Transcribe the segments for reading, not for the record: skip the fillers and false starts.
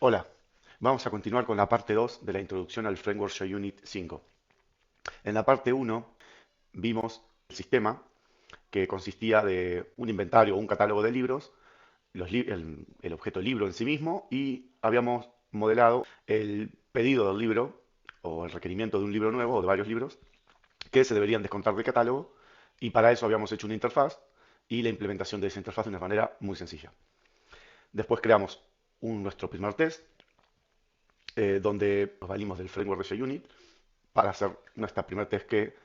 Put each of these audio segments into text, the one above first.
Hola, vamos a continuar con la parte 2 de la introducción al Framework JUnit 5. En la parte 1 vimos el sistema que consistía de un inventario o un catálogo de libros, el objeto libro en sí mismo, y habíamos modelado el pedido del libro o el requerimiento de un libro nuevo o de varios libros que se deberían descontar del catálogo, y para eso habíamos hecho una interfaz y la implementación de esa interfaz de una manera muy sencilla. Después creamos nuestro primer test donde nos valimos del framework de JUnit para hacer nuestra primer test que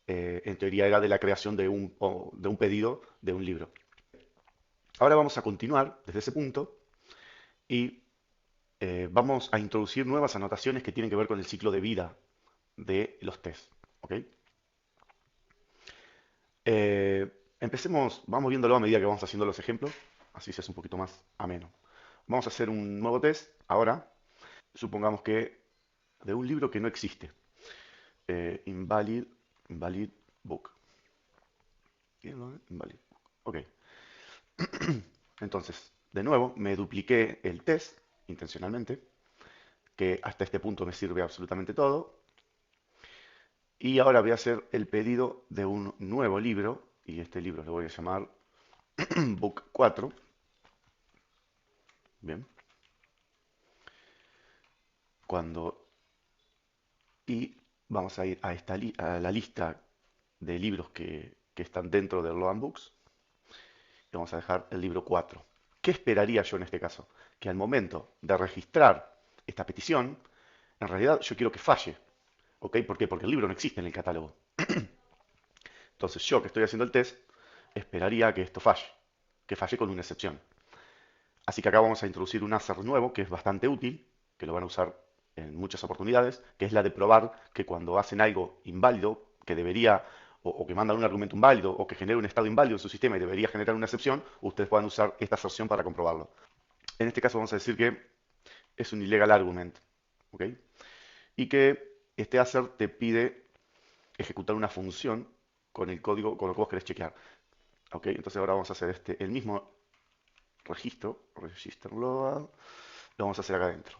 en teoría era de la creación de un pedido de un libro. Ahora vamos a continuar desde ese punto y vamos a introducir nuevas anotaciones que tienen que ver con el ciclo de vida de los tests. ¿Ok? Empecemos, vamos viéndolo a medida que vamos haciendo los ejemplos, así se hace un poquito más ameno. Vamos a hacer un nuevo test ahora, supongamos que de un libro que no existe. Invalid book. Invalid book. Ok. Entonces, de nuevo, me dupliqué el test intencionalmente, que hasta este punto me sirve absolutamente todo. Y ahora voy a hacer el pedido de un nuevo libro, y este libro lo voy a llamar Book 4. Bien. Cuando, y vamos a ir a, a la lista de libros que están dentro del Loan Books. Y vamos a dejar el libro 4. ¿Qué esperaría yo en este caso? Que al momento de registrar esta petición, en realidad yo quiero que falle. ¿Ok? ¿Por qué? Porque el libro no existe en el catálogo. Entonces yo que estoy haciendo el test, esperaría que esto falle, que falle con una excepción. Así que acá vamos a introducir un assert nuevo que es bastante útil, que lo van a usar en muchas oportunidades, que es la de probar que cuando hacen algo inválido, que debería, o que mandan un argumento inválido, o que genera un estado inválido en su sistema y debería generar una excepción, ustedes puedan usar esta aserción para comprobarlo. En este caso vamos a decir que es un illegal argument, ¿ok? Y que este assert te pide ejecutar una función con el código con lo que vos querés chequear. ¿Ok? Entonces ahora vamos a hacer el mismo registro, register load, lo vamos a hacer acá adentro.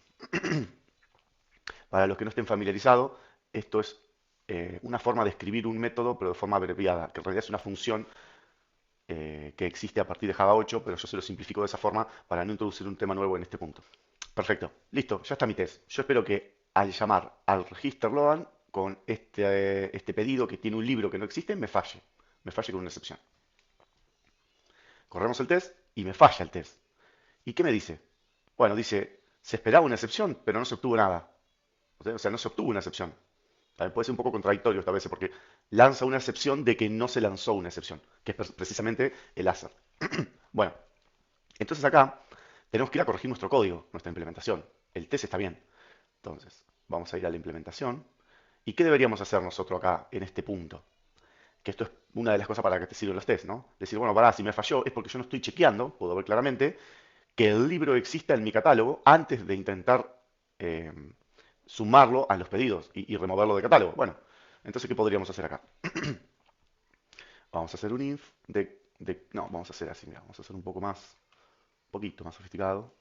Para los que no estén familiarizados, esto es una forma de escribir un método, pero de forma abreviada, que en realidad es una función que existe a partir de Java 8, pero yo se lo simplifico de esa forma para no introducir un tema nuevo en este punto. Perfecto, listo, ya está mi test. Yo espero que al llamar al register load con este pedido que tiene un libro que no existe, me falle con una excepción. Corremos el test y me falla el test. ¿Y qué me dice? Bueno, dice, se esperaba una excepción, pero no se obtuvo nada. O sea, no se obtuvo una excepción. Puede ser un poco contradictorio esta vez, porque lanza una excepción de que no se lanzó una excepción, que es precisamente el assert. Bueno, entonces acá tenemos que ir a corregir nuestro código, nuestra implementación. El test está bien. Entonces, vamos a ir a la implementación. ¿Y qué deberíamos hacer nosotros acá en este punto? Que esto es una de las cosas para que te sirven los tests, ¿no? Decir, bueno, pará, si me falló es porque yo no estoy chequeando, puedo ver claramente, que el libro exista en mi catálogo antes de intentar eh, sumarlo a los pedidos y removerlo de catálogo. Bueno, entonces, ¿qué podríamos hacer acá? Vamos a hacer un if no, vamos a hacer así, mira, vamos a hacer un poco más, un poquito más sofisticado.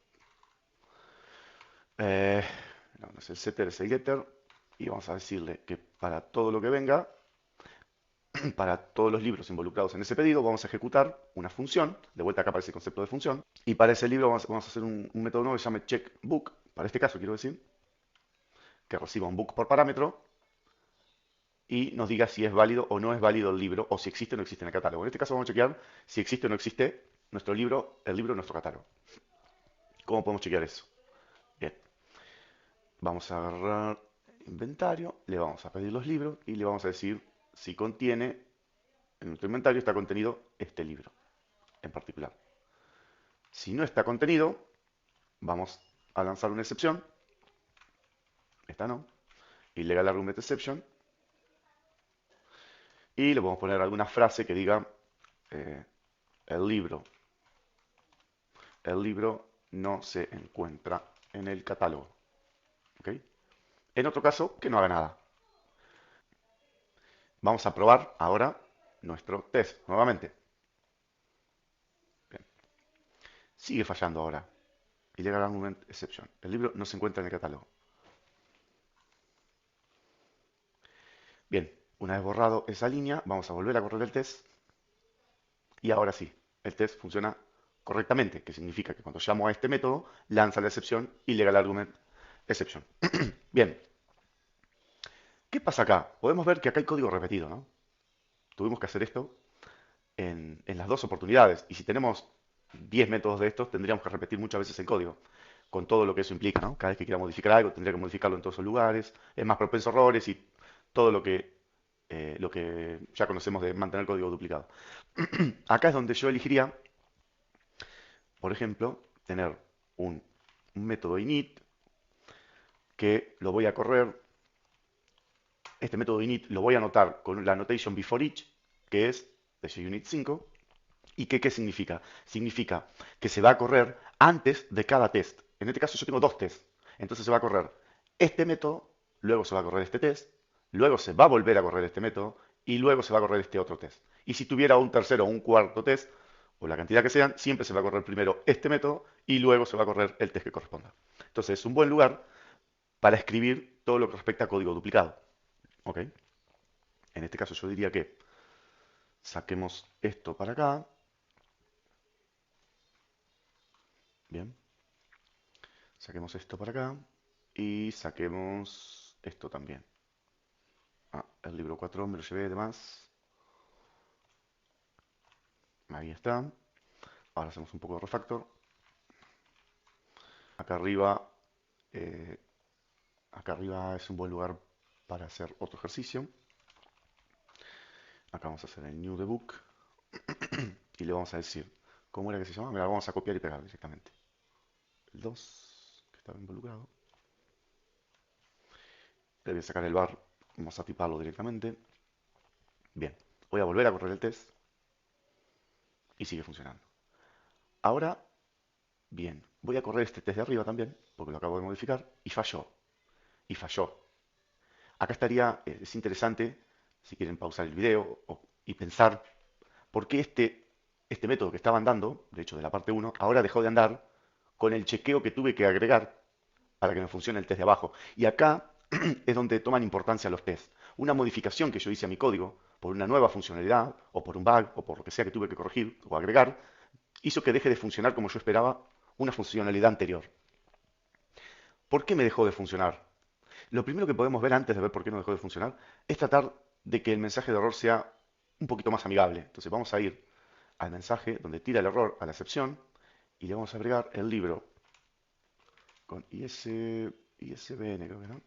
Eh, no es el setter, es el getter. Y vamos a decirle que para todo lo que venga, para todos los libros involucrados en ese pedido, vamos a ejecutar una función. De vuelta acá aparece el concepto de función. Y para ese libro vamos a hacer un método nuevo que se llama checkBook. Para este caso quiero decir que reciba un book por parámetro y nos diga si es válido o no es válido el libro, o si existe o no existe en el catálogo. En este caso vamos a chequear si existe o no existe nuestro libro, el libro en nuestro catálogo. ¿Cómo podemos chequear eso? Bien, vamos a agarrar inventario, le vamos a pedir los libros y le vamos a decir si contiene, en nuestro inventario está contenido este libro en particular. Si no está contenido, vamos a lanzar una excepción, esta no, illegal argument exception, y le podemos poner alguna frase que diga eh, el libro, el libro no se encuentra en el catálogo. ¿Ok? En otro caso, que no haga nada. Vamos a probar ahora nuestro test nuevamente. Bien. Sigue fallando ahora. Illegal Argument Exception. El libro no se encuentra en el catálogo. Bien, una vez borrado esa línea, vamos a volver a correr el test. Y ahora sí, el test funciona correctamente, que significa que cuando llamo a este método, lanza la excepción Illegal Argument Exception. Bien, ¿qué pasa acá? Podemos ver que acá hay código repetido, ¿no? Tuvimos que hacer esto en las dos oportunidades. Y si tenemos 10 métodos de estos, tendríamos que repetir muchas veces el código, con todo lo que eso implica, ¿no? Cada vez que quiera modificar algo, tendría que modificarlo en todos esos lugares, es más propenso a errores y todo lo que ya conocemos de mantener código duplicado. Acá es donde yo elegiría, por ejemplo, tener un método init que lo voy a correr. Este método init lo voy a anotar con la notation before each, que es de JUnit 5. ¿Y qué significa? Significa que se va a correr antes de cada test. En este caso yo tengo dos tests. Entonces se va a correr este método, luego se va a correr este test, luego se va a volver a correr este método y luego se va a correr este otro test. Y si tuviera un tercero o un cuarto test, o la cantidad que sean, siempre se va a correr primero este método y luego se va a correr el test que corresponda. Entonces es un buen lugar para escribir todo lo que respecta a código duplicado. ¿Ok? En este caso yo diría que saquemos esto para acá. Bien. Saquemos esto para acá y saquemos esto también. Ah, el libro 4 me lo llevé de más. Ahí está. Ahora hacemos un poco de refactor. Acá arriba, eh, acá arriba es un buen lugar para hacer otro ejercicio. Acá vamos a hacer el new debug y le vamos a decir, ¿cómo era que se llama? Mira, vamos a copiar y pegar directamente. El 2, que estaba involucrado. Le voy a sacar el bar, vamos a tiparlo directamente. Bien, voy a volver a correr el test y sigue funcionando. Ahora, bien, voy a correr este test de arriba también, porque lo acabo de modificar, y falló. Y falló. Acá estaría, es interesante, si quieren pausar el video y pensar por qué este método que estaba andando, de hecho de la parte 1, ahora dejó de andar con el chequeo que tuve que agregar para que me funcione el test de abajo. Y acá es donde toman importancia los tests. Una modificación que yo hice a mi código por una nueva funcionalidad, o por un bug, o por lo que sea que tuve que corregir o agregar, hizo que deje de funcionar como yo esperaba una funcionalidad anterior. ¿Por qué me dejó de funcionar? Lo primero que podemos ver antes de ver por qué no dejó de funcionar es tratar de que el mensaje de error sea un poquito más amigable. Entonces vamos a ir al mensaje donde tira el error a la excepción y le vamos a agregar el libro con ISBN, creo que no.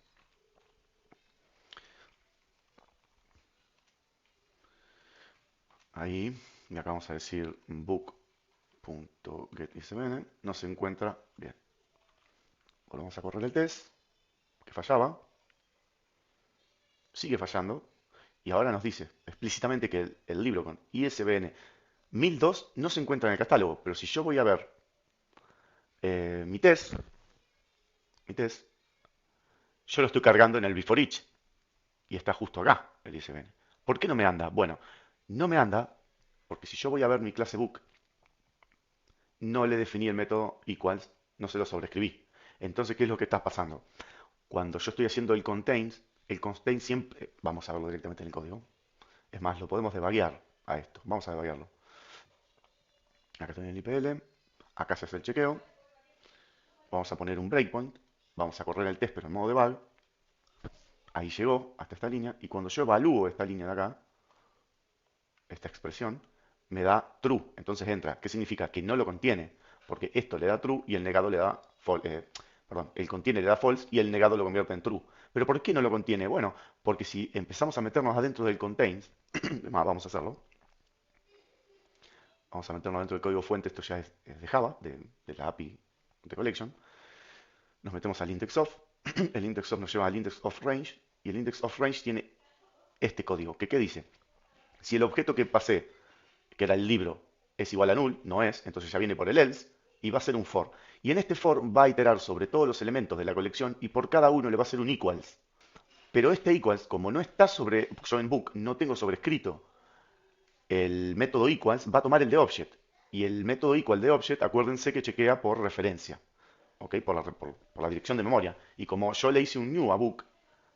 Ahí, y acá vamos a decir book.getISBN, no se encuentra bien. Volvemos a correr el test, que fallaba, sigue fallando, y ahora nos dice explícitamente que el libro con ISBN 1002 no se encuentra en el catálogo, pero si yo voy a ver mi test, yo lo estoy cargando en el before each, y está justo acá el ISBN. ¿Por qué no me anda? Bueno, no me anda porque si yo voy a ver mi clase book, no le definí el método equals, no se lo sobreescribí. Entonces, ¿qué es lo que está pasando? Cuando yo estoy haciendo el constraint siempre, vamos a verlo directamente en el código. Es más, lo podemos debuguear a esto. Vamos a debuguearlo. Acá estoy en el IPL, acá se hace el chequeo. Vamos a poner un breakpoint. Vamos a correr el test, pero en modo debug. Ahí llegó hasta esta línea. Y cuando yo evalúo esta línea de acá, esta expresión, me da true. Entonces entra. ¿Qué significa? Que no lo contiene. Porque esto le da true y el negado le da false. Perdón, el contiene le da false y el negado lo convierte en true. ¿Pero por qué no lo contiene? Bueno, porque si empezamos a meternos adentro del contains, vamos a hacerlo. Vamos a meternos dentro del código fuente, esto ya es de Java, de la API de collection. Nos metemos al index of, el index of nos lleva al index of range, y el index of range tiene este código, que ¿qué dice? Si el objeto que pasé, que era el libro, es igual a null, no es, entonces ya viene por el else, y va a ser un for. Y en este for va a iterar sobre todos los elementos de la colección, y por cada uno le va a hacer un equals. Pero este equals, como no está sobre, yo en book no tengo sobrescrito el método equals, va a tomar el de object. Y el método equal de object, acuérdense que chequea por referencia. ¿ok? Por la dirección de memoria. Y como yo le hice un new a book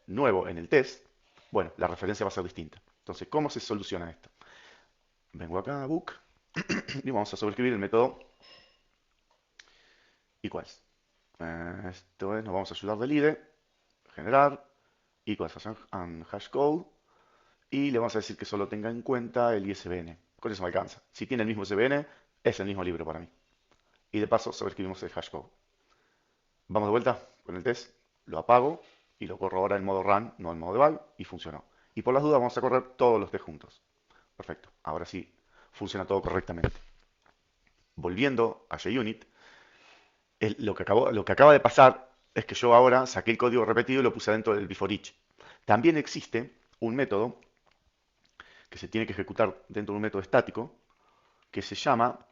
nuevo en el test, bueno, la referencia va a ser distinta. Entonces, ¿cómo se soluciona esto? Vengo acá a book y vamos a sobreescribir el método equals. Esto es, nos vamos a ayudar del IDE, generar, equals and hash code, y le vamos a decir que solo tenga en cuenta el ISBN. Con eso me alcanza. Si tiene el mismo ISBN, es el mismo libro para mí. Y de paso sobreescribimos el hash code. Vamos de vuelta con el test, lo apago y lo corro ahora en modo run, no en modo debug, y funcionó. Y por las dudas vamos a correr todos los test juntos. Perfecto, ahora sí funciona todo correctamente. Volviendo a JUnit, lo que acaba de pasar es que yo ahora saqué el código repetido y lo puse dentro del before each. También existe un método que se tiene que ejecutar dentro de un método estático que se llama,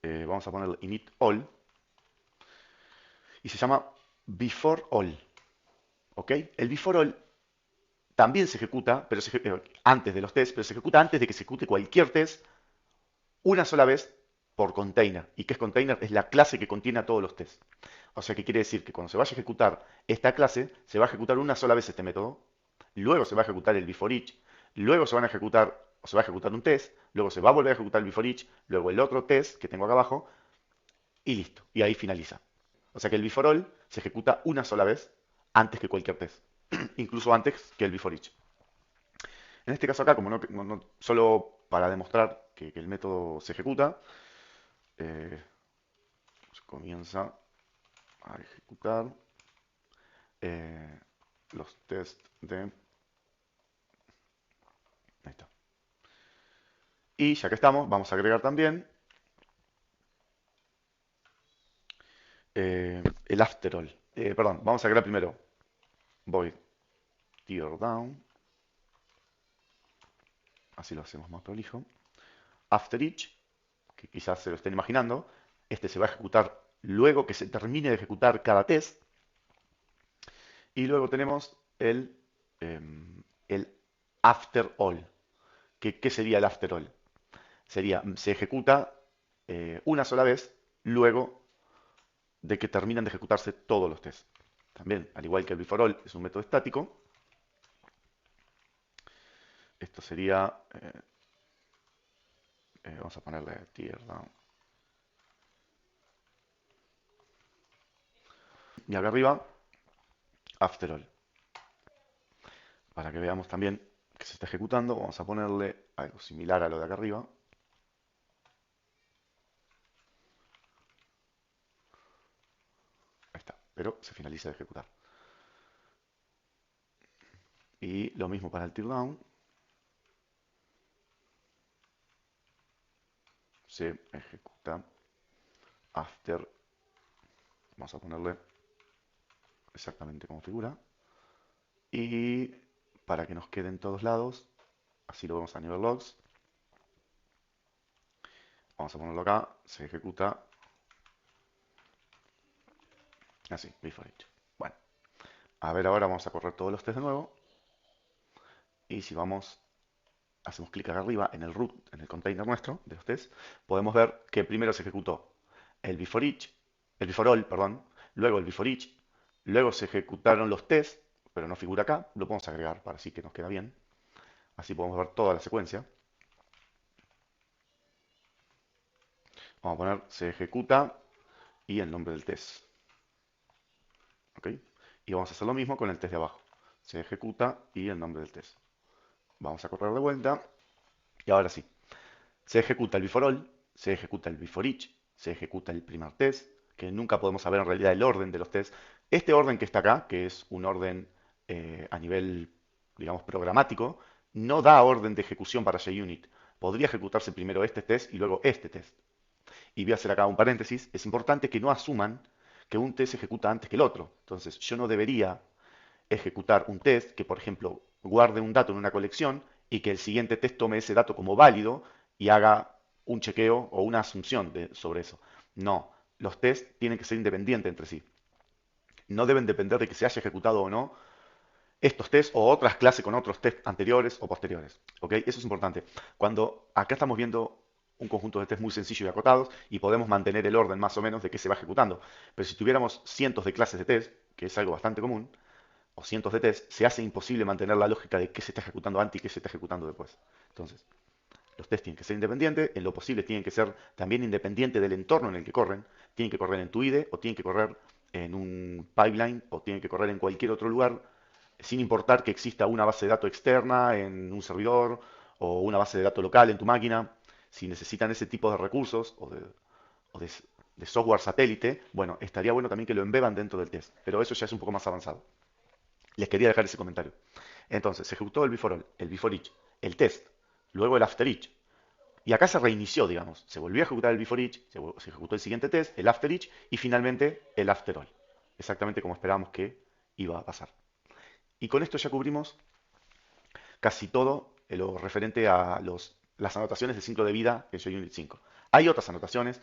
vamos a ponerle init all, y se llama before all. ¿Ok? El before all también se ejecuta antes de los tests, pero se ejecuta antes de que se ejecute cualquier test una sola vez por container. ¿Y qué es container? Es la clase que contiene a todos los tests. O sea que quiere decir que cuando se vaya a ejecutar esta clase, se va a ejecutar una sola vez este método, luego se va a ejecutar el before each, luego se van a ejecutar, o se va a ejecutar un test, luego se va a volver a ejecutar el before each, luego el otro test que tengo acá abajo, y listo. Y ahí finaliza. O sea que el before all se ejecuta una sola vez antes que cualquier test, incluso antes que el before each. En este caso acá, como solo para demostrar que el método se ejecuta, eh, se comienza a ejecutar eh, los tests de... Ahí está. Y ya que estamos, vamos a agregar también el after all. Perdón, vamos a agregar primero void teardown. Así lo hacemos más prolijo. After each, que quizás se lo estén imaginando, este se va a ejecutar luego que se termine de ejecutar cada test. Y luego tenemos el after all. ¿Qué sería el after all? Sería, se ejecuta una sola vez luego de que terminan de ejecutarse todos los tests. También, al igual que el before all es un método estático, esto sería, vamos a ponerle teardown. Y acá arriba, after all. Para que veamos también que se está ejecutando, vamos a ponerle algo similar a lo de acá arriba. Ahí está, pero se finaliza de ejecutar. Y lo mismo para el teardown. Se ejecuta after, vamos a ponerle exactamente como figura. Y para que nos quede en todos lados, así lo vemos a nivel logs, vamos a ponerlo acá, se ejecuta así, before each. Bueno, a ver ahora vamos a correr todos los tests de nuevo. Y si vamos, hacemos clic acá arriba en el root, en el container nuestro de los tests, podemos ver que primero se ejecutó el before each, el before all, perdón, luego el before each, luego se ejecutaron los tests, pero no figura acá, lo podemos agregar para así que nos queda bien. Así podemos ver toda la secuencia. Vamos a poner se ejecuta y el nombre del test. ¿Ok? Y vamos a hacer lo mismo con el test de abajo. Se ejecuta y el nombre del test. Vamos a correr de vuelta. Y ahora sí. Se ejecuta el before all, se ejecuta el before each, se ejecuta el primer test, que nunca podemos saber en realidad el orden de los tests. Este orden que está acá, que es un orden a nivel, digamos, programático, no da orden de ejecución para JUnit. Podría ejecutarse primero este test y luego este test. Y voy a hacer acá un paréntesis. Es importante que no asuman que un test se ejecuta antes que el otro. Entonces, yo no debería ejecutar un test que, por ejemplo, guarde un dato en una colección y que el siguiente test tome ese dato como válido y haga un chequeo o una asunción sobre eso. No, los tests tienen que ser independientes entre sí. No deben depender de que se haya ejecutado o no estos tests o otras clases con otros tests anteriores o posteriores. ¿Ok? Eso es importante. Cuando acá estamos viendo un conjunto de test muy sencillos y acotados y podemos mantener el orden más o menos de qué se va ejecutando. Pero si tuviéramos cientos de clases de test, que es algo bastante común, o cientos de test, se hace imposible mantener la lógica de qué se está ejecutando antes y qué se está ejecutando después. Entonces, los test tienen que ser independientes, en lo posible tienen que ser también independientes del entorno en el que corren. Tienen que correr en tu IDE o tienen que correr en un pipeline o tienen que correr en cualquier otro lugar, sin importar que exista una base de datos externa en un servidor o una base de datos local en tu máquina. Si necesitan ese tipo de recursos o de software satélite, bueno, estaría bueno también que lo embeban dentro del test, pero eso ya es un poco más avanzado. Les quería dejar ese comentario. Entonces, se ejecutó el before all, el before each, el test, luego el after each. Y acá se reinició, digamos. Se volvió a ejecutar el before each, se ejecutó el siguiente test, el after each y finalmente el after all. Exactamente como esperábamos que iba a pasar. Y con esto ya cubrimos casi todo lo referente a las anotaciones del ciclo de vida de JUnit 5. Hay otras anotaciones.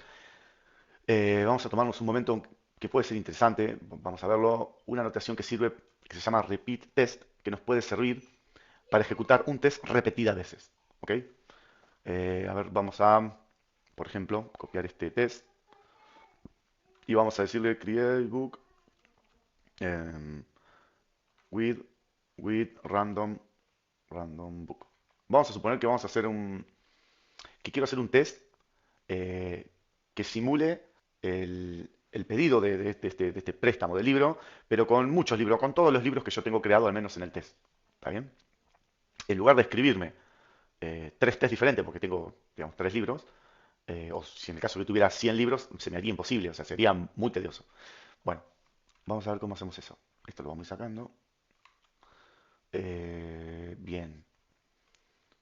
Vamos a tomarnos un momento que puede ser interesante. Vamos a verlo. Una anotación que sirve, que se llama repeat test, que nos puede servir para ejecutar un test repetidas veces. ¿Ok? A ver, vamos a, por ejemplo, copiar este test y vamos a decirle create book em, with, with random book. Vamos a suponer que vamos a hacer que quiero hacer un test eh, que simule el pedido de este préstamo de libro, pero con muchos libros, con todos los libros que yo tengo creado al menos en el test. ¿Está bien? En lugar de escribirme tres tests diferentes, porque tengo, digamos, tres libros, o si en el caso que tuviera 100 libros, se me haría imposible, o sea, sería muy tedioso. Bueno, vamos a ver cómo hacemos eso. Esto lo vamos a ir sacando. Bien,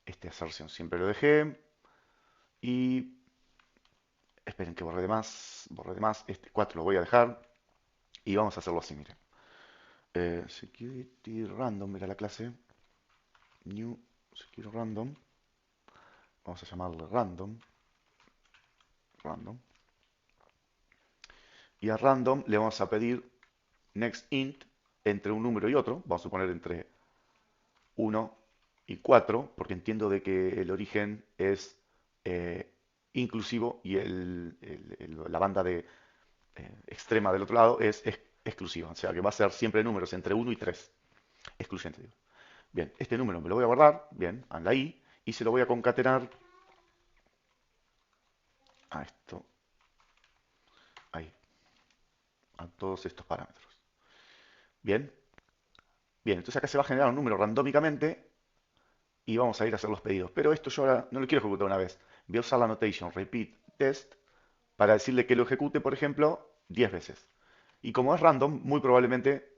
este assertion siempre lo dejé. Y esperen que borre de más. Este 4 lo voy a dejar. Y vamos a hacerlo así, miren. Security random era la clase. New security random. Vamos a llamarle random. Y a random le vamos a pedir next int entre un número y otro. Vamos a suponer entre 1 y 4, porque entiendo de que el origen es inclusivo y la banda extrema del otro lado es exclusiva. O sea que va a ser siempre números entre 1 y 3. Excluyente, digo. Bien, este número me lo voy a guardar, bien, anda ahí, y se lo voy a concatenar a esto, ahí, a todos estos parámetros. Bien, bien, entonces acá se va a generar un número randómicamente y vamos a ir a hacer los pedidos. Pero esto yo ahora no lo quiero ejecutar una vez. Voy a usar la notation repeat test para decirle que lo ejecute, por ejemplo, 10 veces. Y como es random, muy probablemente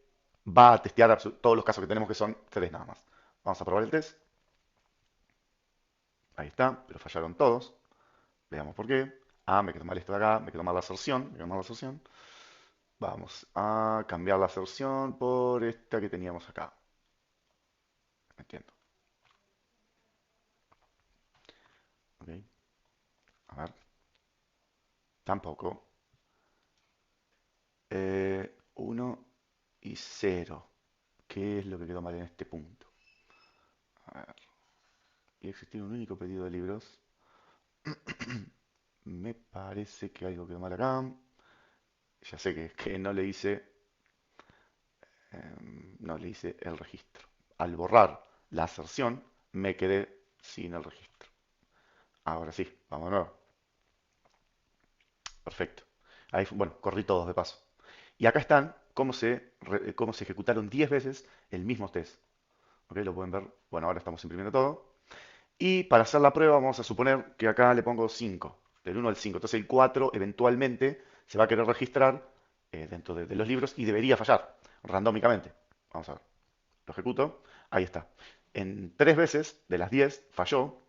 va a testear todos los casos que tenemos, que son 3 nada más. Vamos a probar el test. Ahí está, pero fallaron todos. Veamos por qué. Ah, me quedó mal esto de acá, me quedó mal la aserción, me quedó mal la aserción. Vamos a cambiar la aserción por esta que teníamos acá. Entiendo. Ok, a ver. Tampoco. 1 y 0. ¿Qué es lo que quedó mal en este punto? A ver. Y existir un único pedido de libros. Me parece que algo quedó mal acá. Ya sé que no le hice el registro. Al borrar la aserción, me quedé sin el registro. Ahora sí, vamos de nuevo. Perfecto. Ahí, bueno, corrí todos de paso. Y acá están cómo se ejecutaron 10 veces el mismo test. ¿Ok? Lo pueden ver. Bueno, ahora estamos imprimiendo todo. Y para hacer la prueba vamos a suponer que acá le pongo 5, del 1 al 5. Entonces el 4 eventualmente se va a querer registrar dentro de los libros y debería fallar randómicamente. Vamos a ver. Lo ejecuto. Ahí está. En 3 veces de las 10 falló.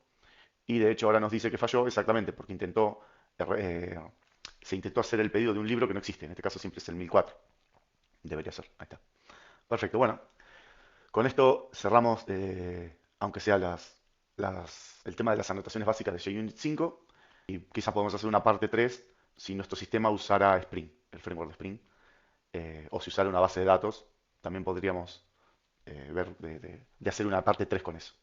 Y de hecho ahora nos dice que falló exactamente porque se intentó hacer el pedido de un libro que no existe. En este caso siempre es el 1004. Debería ser. Ahí está. Perfecto. Bueno, con esto cerramos, aunque sea el tema de las anotaciones básicas de JUnit 5. Y quizás podemos hacer una parte 3 si nuestro sistema usara Spring, el framework de Spring. O si usara una base de datos, también podríamos ver de hacer una parte 3 con eso.